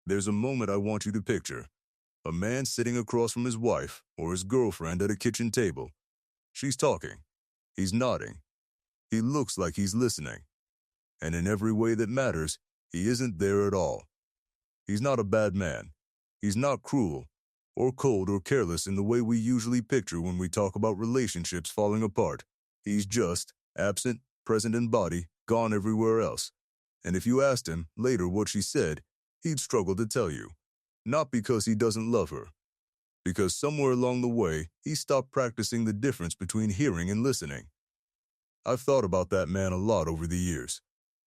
There's a moment I want you to picture. A man sitting across from his wife or his girlfriend at a kitchen table. She's talking. He's nodding. He looks like he's listening. And in every way that matters, he isn't there at all. He's not a bad man. He's not cruel, or cold or careless in the way we usually picture when we talk about relationships falling apart. He's just absent, present in body, gone everywhere else. And if you asked him later what she said, he'd struggle to tell you. Not because he doesn't love her. Because somewhere along the way, he stopped practicing the difference between hearing and listening. I've thought about that man a lot over the years.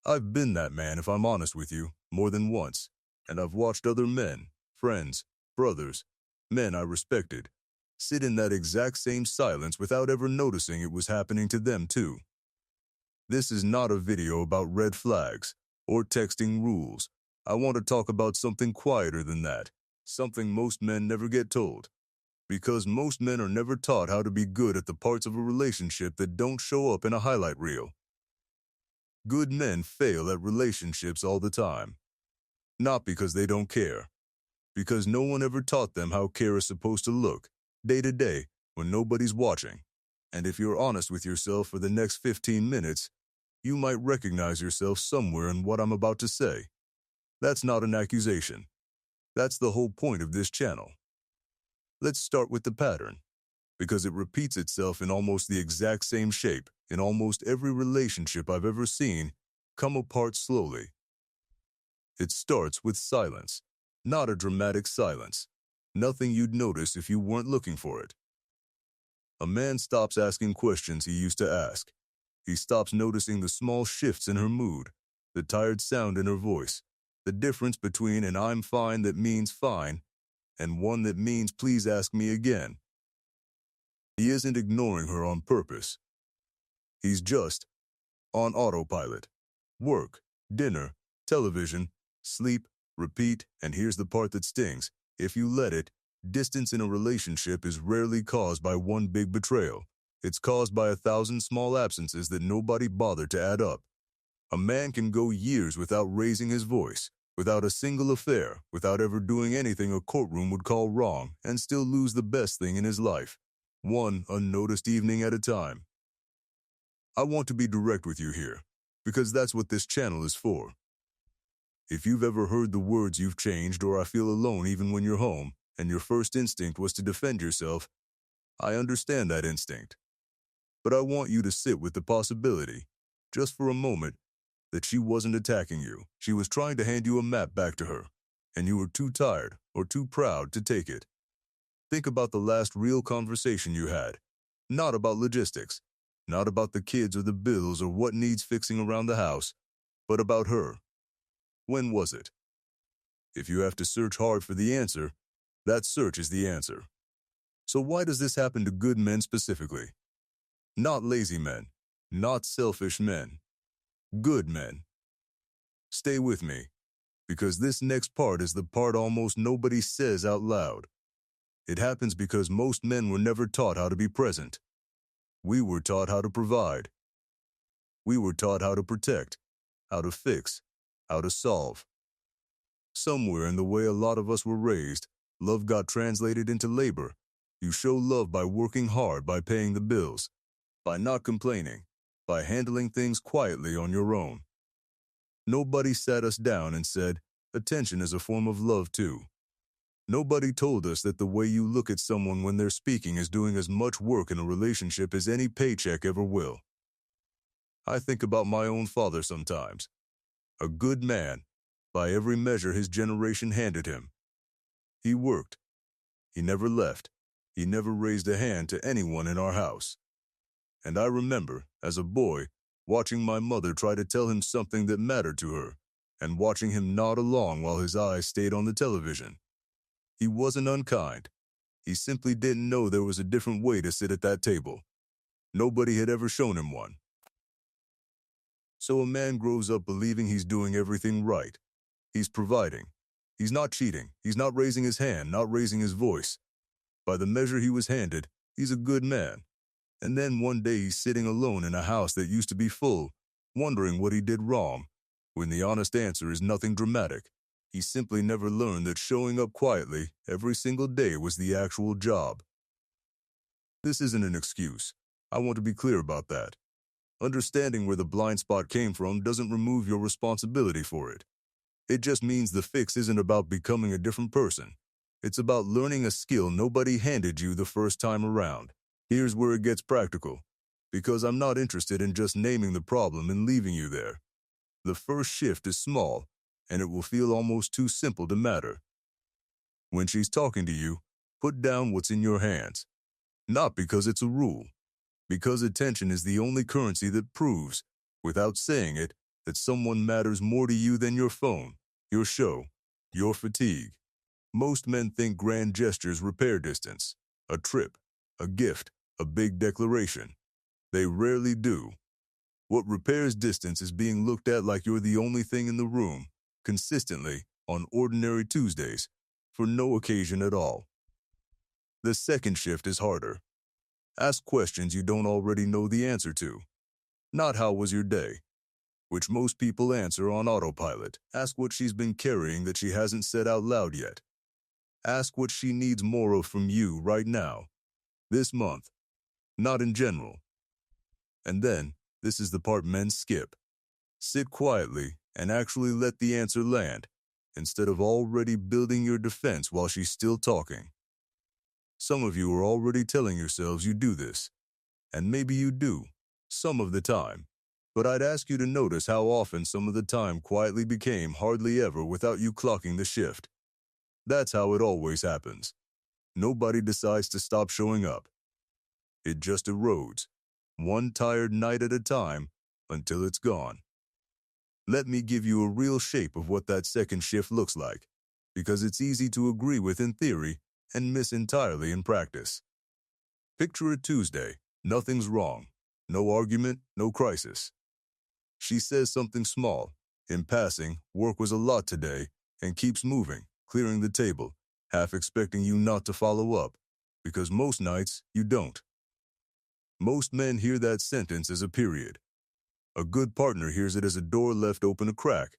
I've been that man, if I'm honest with you, more than once. And I've watched other men, friends, brothers, men I respected, sit in that exact same silence without ever noticing it was happening to them too. This is not a video about red flags or texting rules. I want to talk about something quieter than that, something most men never get told. Because most men are never taught how to be good at the parts of a relationship that don't show up in a highlight reel. Good men fail at relationships all the time. Not because they don't care. Because no one ever taught them how care is supposed to look, day to day, when nobody's watching. And if you're honest with yourself for the next 15 minutes, you might recognize yourself somewhere in what I'm about to say. That's not an accusation. That's the whole point of this channel. Let's start with the pattern, because it repeats itself in almost the exact same shape in almost every relationship I've ever seen come apart slowly. It starts with silence, not a dramatic silence, nothing you'd notice if you weren't looking for it. A man stops asking questions he used to ask. He stops noticing the small shifts in her mood, the tired sound in her voice, the difference between an "I'm fine" that means fine and one that means "please ask me again." He isn't ignoring her on purpose. He's just on autopilot. Work, dinner, television, sleep, repeat, and here's the part that stings. If you let it, distance in a relationship is rarely caused by one big betrayal. It's caused by 1,000 small absences that nobody bothered to add up. A man can go years without raising his voice, without a single affair, without ever doing anything a courtroom would call wrong, and still lose the best thing in his life, one unnoticed evening at a time. I want to be direct with you here, because that's what this channel is for. If you've ever heard the words "you've changed" or "I feel alone even when you're home," and your first instinct was to defend yourself, I understand that instinct. But I want you to sit with the possibility, just for a moment, that she wasn't attacking you. She was trying to hand you a map back to her, and you were too tired or too proud to take it. Think about the last real conversation you had, not about logistics, not about the kids or the bills or what needs fixing around the house, but about her. When was it? If you have to search hard for the answer, that search is the answer. So why does this happen to good men specifically? Not lazy men, not selfish men. Good men. Stay with me, because this next part is the part almost nobody says out loud. It happens because most men were never taught how to be present. We were taught how to provide. We were taught how to protect, how to fix, how to solve. Somewhere in the way a lot of us were raised, love got translated into labor. You show love by working hard, by paying the bills, by not complaining, by handling things quietly on your own. Nobody sat us down and said, attention is a form of love too. Nobody told us that the way you look at someone when they're speaking is doing as much work in a relationship as any paycheck ever will. I think about my own father sometimes. A good man, by every measure his generation handed him. He worked. He never left. He never raised a hand to anyone in our house. And I remember, as a boy, watching my mother try to tell him something that mattered to her, and watching him nod along while his eyes stayed on the television. He wasn't unkind. He simply didn't know there was a different way to sit at that table. Nobody had ever shown him one. So a man grows up believing he's doing everything right. He's providing. He's not cheating. He's not raising his hand, not raising his voice. By the measure he was handed, he's a good man. And then one day he's sitting alone in a house that used to be full, wondering what he did wrong, when the honest answer is nothing dramatic. He simply never learned that showing up quietly every single day was the actual job. This isn't an excuse. I want to be clear about that. Understanding where the blind spot came from doesn't remove your responsibility for it. It just means the fix isn't about becoming a different person. It's about learning a skill nobody handed you the first time around. Here's where it gets practical, because I'm not interested in just naming the problem and leaving you there. The first shift is small, and it will feel almost too simple to matter. When she's talking to you, put down what's in your hands. Not because it's a rule, because attention is the only currency that proves, without saying it, that someone matters more to you than your phone, your show, your fatigue. Most men think grand gestures repair distance. A trip, a gift, a big declaration. They rarely do. What repairs distance is being looked at like you're the only thing in the room, consistently, on ordinary Tuesdays, for no occasion at all. The second shift is harder. Ask questions you don't already know the answer to. Not how was your day, which most people answer on autopilot. Ask what she's been carrying that she hasn't said out loud yet. Ask what she needs more of from you right now, this month, not in general. And then, this is the part men skip. Sit quietly and actually let the answer land, instead of already building your defense while she's still talking. Some of you are already telling yourselves you do this, and maybe you do, some of the time. But I'd ask you to notice how often some of the time quietly became hardly ever without you clocking the shift. That's how it always happens. Nobody decides to stop showing up. It just erodes, one tired night at a time, until it's gone. Let me give you a real shape of what that second shift looks like, because it's easy to agree with in theory and miss entirely in practice. Picture a Tuesday, nothing's wrong, no argument, no crisis. She says something small, in passing, work was a lot today, and keeps moving, clearing the table, half expecting you not to follow up, because most nights you don't. Most men hear that sentence as a period. A good partner hears it as a door left open a crack.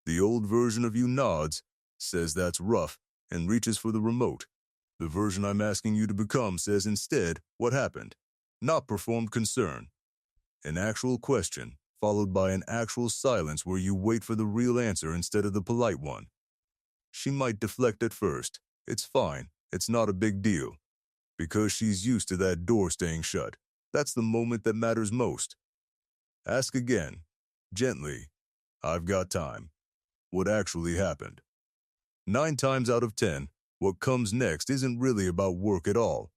The old version of you nods, says that's rough, and reaches for the remote. The version I'm asking you to become says instead, what happened? Not performed concern. An actual question, followed by an actual silence where you wait for the real answer instead of the polite one. She might deflect at first. It's fine. It's not a big deal. Because she's used to that door staying shut. That's the moment that matters most. Ask again, gently. I've got time. What actually happened? 9 times out of 10, what comes next isn't really about work at all.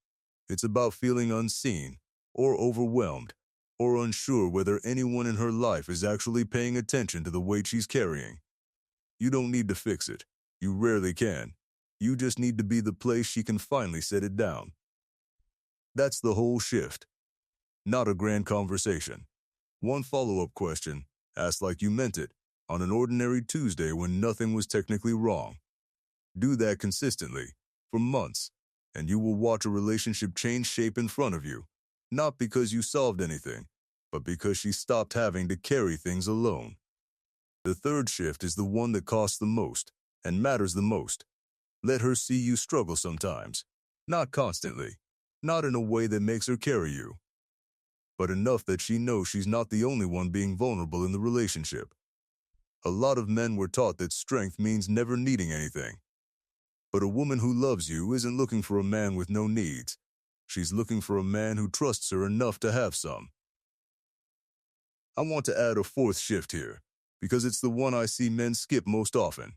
It's about feeling unseen, or overwhelmed, or unsure whether anyone in her life is actually paying attention to the weight she's carrying. You don't need to fix it. You rarely can. You just need to be the place she can finally set it down. That's the whole shift. Not a grand conversation. One follow-up question, asked like you meant it, on an ordinary Tuesday when nothing was technically wrong. Do that consistently, for months, and you will watch a relationship change shape in front of you, not because you solved anything, but because she stopped having to carry things alone. The third shift is the one that costs the most, and matters the most. Let her see you struggle sometimes, not constantly, not in a way that makes her carry you, but enough that she knows she's not the only one being vulnerable in the relationship. A lot of men were taught that strength means never needing anything. But a woman who loves you isn't looking for a man with no needs. She's looking for a man who trusts her enough to have some. I want to add a fourth shift here, because it's the one I see men skip most often,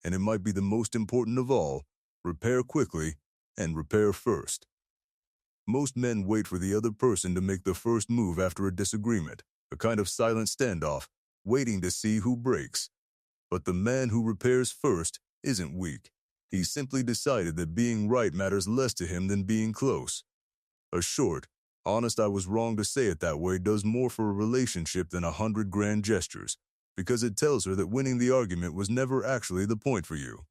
and it might be the most important of all: repair quickly and repair first. Most men wait for the other person to make the first move after a disagreement, a kind of silent standoff, waiting to see who breaks. But the man who repairs first isn't weak. He's simply decided that being right matters less to him than being close. A short, honest "I was wrong to say it that way" does more for a relationship than 100 grand gestures, because it tells her that winning the argument was never actually the point for you.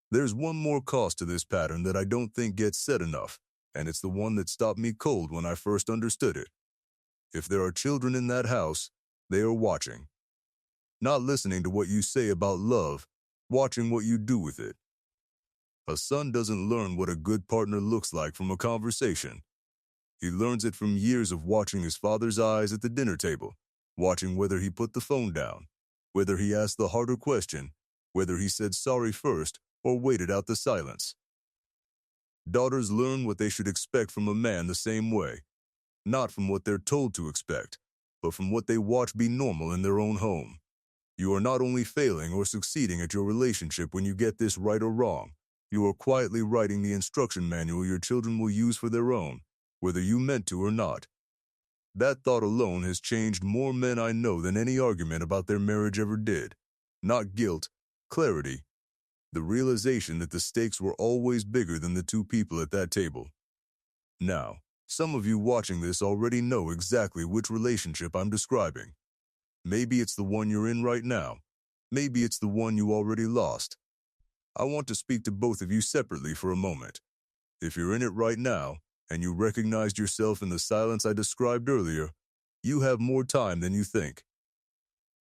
There's one more cost to this pattern that I don't think gets said enough, and it's the one that stopped me cold when I first understood it. If there are children in that house, they are watching. Not listening to what you say about love, watching what you do with it. A son doesn't learn what a good partner looks like from a conversation. He learns it from years of watching his father's eyes at the dinner table, watching whether he put the phone down, whether he asked the harder question, whether he said sorry first or waited out the silence. Daughters learn what they should expect from a man the same way, not from what they're told to expect, but from what they watch be normal in their own home. You are not only failing or succeeding at your relationship when you get this right or wrong, you are quietly writing the instruction manual your children will use for their own, whether you meant to or not. That thought alone has changed more men I know than any argument about their marriage ever did. Not guilt, clarity, the realization that the stakes were always bigger than the two people at that table. Now, some of you watching this already know exactly which relationship I'm describing. Maybe it's the one you're in right now. Maybe it's the one you already lost. I want to speak to both of you separately for a moment. If you're in it right now, and you recognized yourself in the silence I described earlier, you have more time than you think.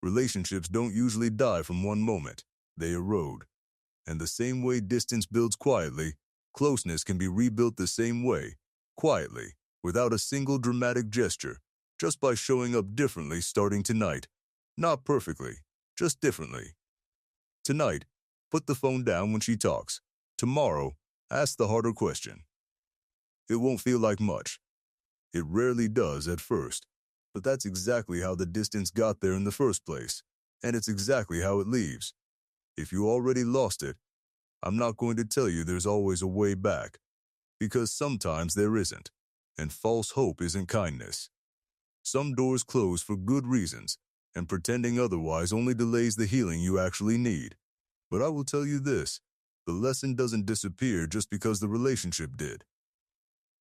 Relationships don't usually die from one moment. They erode. And the same way distance builds quietly, closeness can be rebuilt the same way, quietly, without a single dramatic gesture, just by showing up differently starting tonight. Not perfectly, just differently. Tonight, put the phone down when she talks. Tomorrow, ask the harder question. It won't feel like much. It rarely does at first, but that's exactly how the distance got there in the first place, and it's exactly how it leaves. If you already lost it, I'm not going to tell you there's always a way back, because sometimes there isn't, and false hope isn't kindness. Some doors close for good reasons, and pretending otherwise only delays the healing you actually need. But I will tell you this, the lesson doesn't disappear just because the relationship did.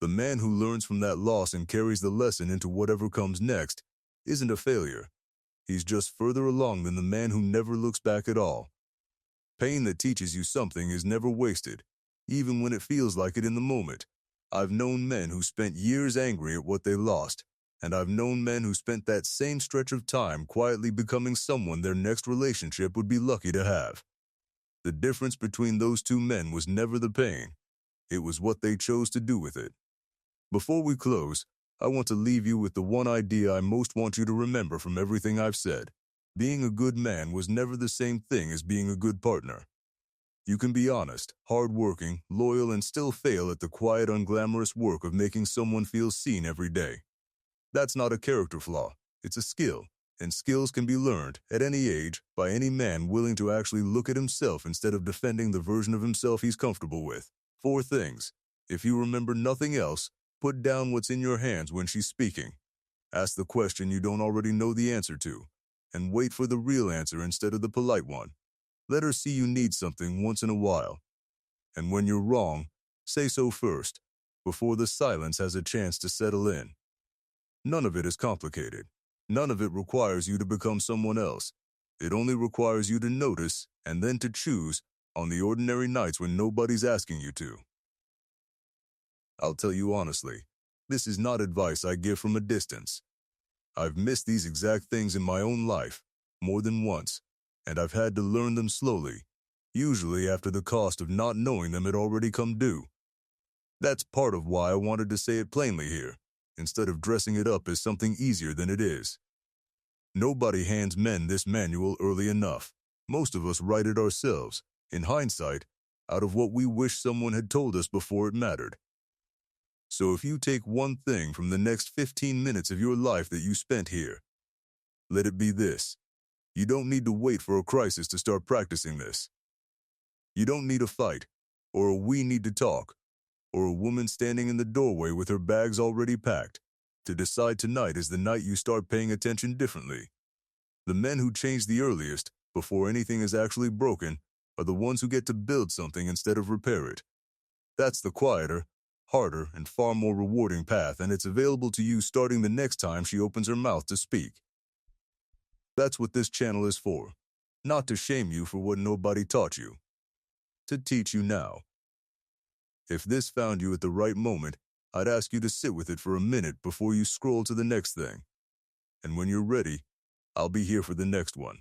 The man who learns from that loss and carries the lesson into whatever comes next isn't a failure. He's just further along than the man who never looks back at all. Pain that teaches you something is never wasted, even when it feels like it in the moment. I've known men who spent years angry at what they lost, and I've known men who spent that same stretch of time quietly becoming someone their next relationship would be lucky to have. The difference between those two men was never the pain. It was what they chose to do with it. Before we close, I want to leave you with the one idea I most want you to remember from everything I've said. Being a good man was never the same thing as being a good partner. You can be honest, hardworking, loyal, and still fail at the quiet, unglamorous work of making someone feel seen every day. That's not a character flaw, it's a skill, and skills can be learned, at any age, by any man willing to actually look at himself instead of defending the version of himself he's comfortable with. 4 things. If you remember nothing else, put down what's in your hands when she's speaking. Ask the question you don't already know the answer to, and wait for the real answer instead of the polite one. Let her see you need something once in a while. And when you're wrong, say so first, before the silence has a chance to settle in. None of it is complicated. None of it requires you to become someone else. It only requires you to notice and then to choose on the ordinary nights when nobody's asking you to. I'll tell you honestly, this is not advice I give from a distance. I've missed these exact things in my own life, more than once, and I've had to learn them slowly, usually after the cost of not knowing them had already come due. That's part of why I wanted to say it plainly here, instead of dressing it up as something easier than it is. Nobody hands men this manual early enough. Most of us write it ourselves, in hindsight, out of what we wish someone had told us before it mattered. So if you take one thing from the next 15 minutes of your life that you spent here, let it be this. You don't need to wait for a crisis to start practicing this. You don't need a fight, or a we need to talk, or a woman standing in the doorway with her bags already packed, to decide tonight is the night you start paying attention differently. The men who change the earliest, before anything is actually broken, are the ones who get to build something instead of repair it. That's the quieter, harder, and far more rewarding path, and it's available to you starting the next time she opens her mouth to speak. That's what this channel is for. Not to shame you for what nobody taught you. To teach you now. If this found you at the right moment, I'd ask you to sit with it for a minute before you scroll to the next thing. And when you're ready, I'll be here for the next one.